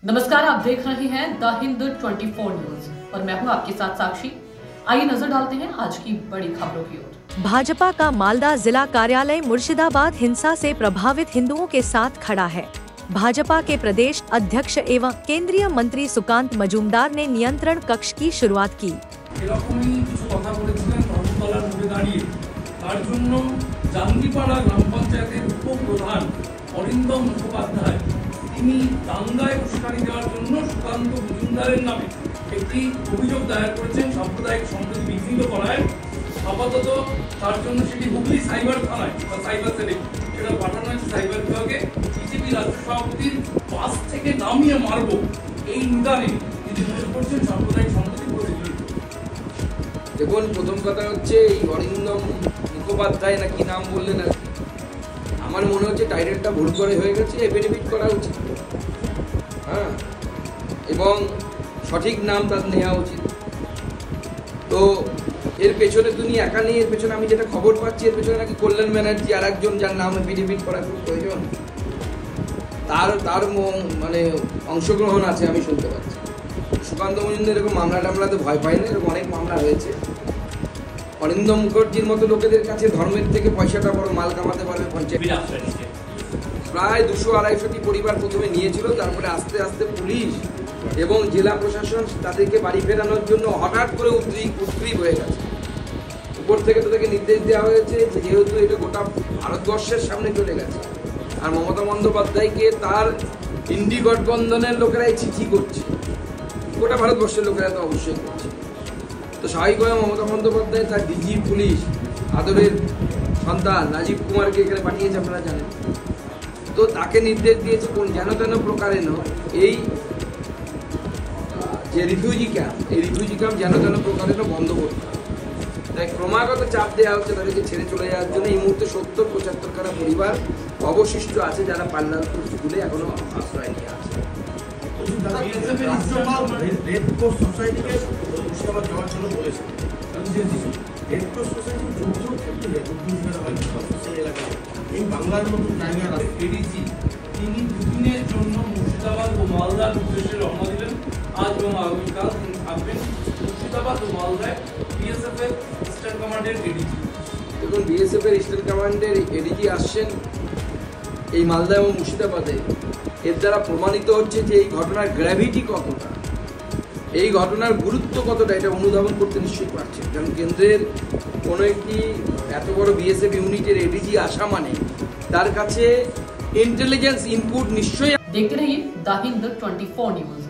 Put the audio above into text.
नमस्कार, आप देख रहे हैं द हिंद 24 न्यूज और मैं हूं आपके साथ साक्षी। आइए नजर डालते हैं आज की बड़ी खबरों की ओर। भाजपा का मालदा जिला कार्यालय मुर्शिदाबाद हिंसा से प्रभावित हिंदुओं के साथ खड़ा है। भाजपा के प्रदेश अध्यक्ष एवं केंद्रीय मंत्री सुकांत मजूमदार ने नियंत्रण कक्ष की शुरुआत की। জাঙ্গিপাড়া গ্রাম পঞ্চায়েতের উপপ্রধান অরিন্দম মুখোপাধ্যায় তিনি দাঙ্গায় উস্কানি দেওয়ার জন্য সুকান্ত মজুমদারের নামে একটি অভিযোগ দায়ের করেছেন সাম্প্রদায়িক সম্প্রীতি বিঘ্নিত করায়। আপাতত তার জন্য সেটি হুগলি সাইবার থানায় বা সাইবার সেলে সেটা পাঠানো হয়েছে সাইবার বিভাগে। বিজেপি রাজ্য সভাপতির বাস থেকে নামিয়ে মারব এই নিদানে তিনি মনে করছেন সাম্প্রদায়িক সম্প্রীতি প্রতিযোগিতা। দেখুন, প্রথম কথা হচ্ছে এই অরিন্দম মুখোপাধ্যায় না কি নাম বললেন আর আমার মনে হচ্ছে টাইটেলটা ভুল করে হয়ে গেছে, এফিডেভিট করা উচিত, হ্যাঁ, এবং সঠিক নাম তার নেওয়া উচিত। তো এর পেছনে তুমি একা নেই, এর পেছনে আমি যেটা খবর পাচ্ছি এর পেছনে নাকি কল্যাণ ব্যানার্জি আর একজন যার নাম এফিডেভিট করা খুব প্রয়োজন, তার মানে অংশগ্রহণ আছে আমি শুনতে পাচ্ছি। সুকান্ত মজুমদার এরকম মামলা টামলাতে ভয় পায় না, এরকম অনেক মামলা হয়েছে। অরিন্দম মুখার্জির মতো লোকেদের কাছে ধর্মের থেকে পয়সাটা বড় মাল কামাতে পারবে পঞ্চায়েত। প্রায় 200-250টি পরিবার প্রথমে নিয়েছিল, তারপরে আস্তে আস্তে পুলিশ এবং জেলা প্রশাসন তাদেরকে বাড়ি ফেরানোর জন্য হঠাৎ করে উদ্গ্রীব হয়ে গেছে। উপর থেকে তাদেরকে নির্দেশ দেওয়া হয়েছে যে যেহেতু এটা গোটা ভারতবর্ষের সামনে চলে গেছে আর মমতা বন্দ্যোপাধ্যায়কে তার ইন্ডি গঠবন্ধনের লোকেরাই চিঠি করছে, গোটা ভারতবর্ষের লোকেরা তো অবশ্যই করছে। তো স্বাভাবিকভাবে মমতা বন্দ্যোপাধ্যায় তার ডিজি পুলিশ আদরের সন্তান রাজীব কুমারকে এখানে পাঠিয়েছে, আপনারা জানেন। তো তাকে নির্দেশ দিয়েছে কোন যেন তেন প্রকারে এই যে রিফিউজি ক্যাম্প, এই রিফিউজি ক্যাম্প যেন তেন প্রকারে বন্ধ করতে হবে। তাই ক্রমাগত চাপ দেওয়া হচ্ছে তাদেরকে ছেড়ে চলে যাওয়ার জন্য। এই মুহূর্তে 70-75 খানা পরিবার অবশিষ্ট আছে যারা পাল্লালপুর স্কুলে এখনো আশ্রয় নিয়ে আছে। বাংলার মতো জায়গা এডিজি তিনি দুদিনের জন্য মুর্শিদাবাদ ও মালদার উদ্দেশ্যে রওনা দিলেন। আজ এবং আগামীকাল তিনি থাকবেন মুর্শিদাবাদ ও মালদায় বিএসএফ এর ইস্টার্ন কমান্ডের এডিজি। দেখুন, বিএসএফ এর ইস্টার্ন কমান্ডের এডিজি আসছেন এই মালদা এবং মুর্শিদাবাদে। এর দ্বারা প্রমাণিত হচ্ছে যে এই ঘটনার গ্র্যাভিটি কতটা, এই ঘটনার গুরুত্ব কতটা, এটা অনুধাবন করতে নিশ্চয়ই পারছে। কারণ কেন্দ্রের কোনো একটি এত বড় বিএসএফ ইউনিটের এডিজি আসা মানে তার কাছে ইন্টেলিজেন্স ইনপুট নিশ্চয়ই। देखते रहिए द हिंद 24 न्यूज।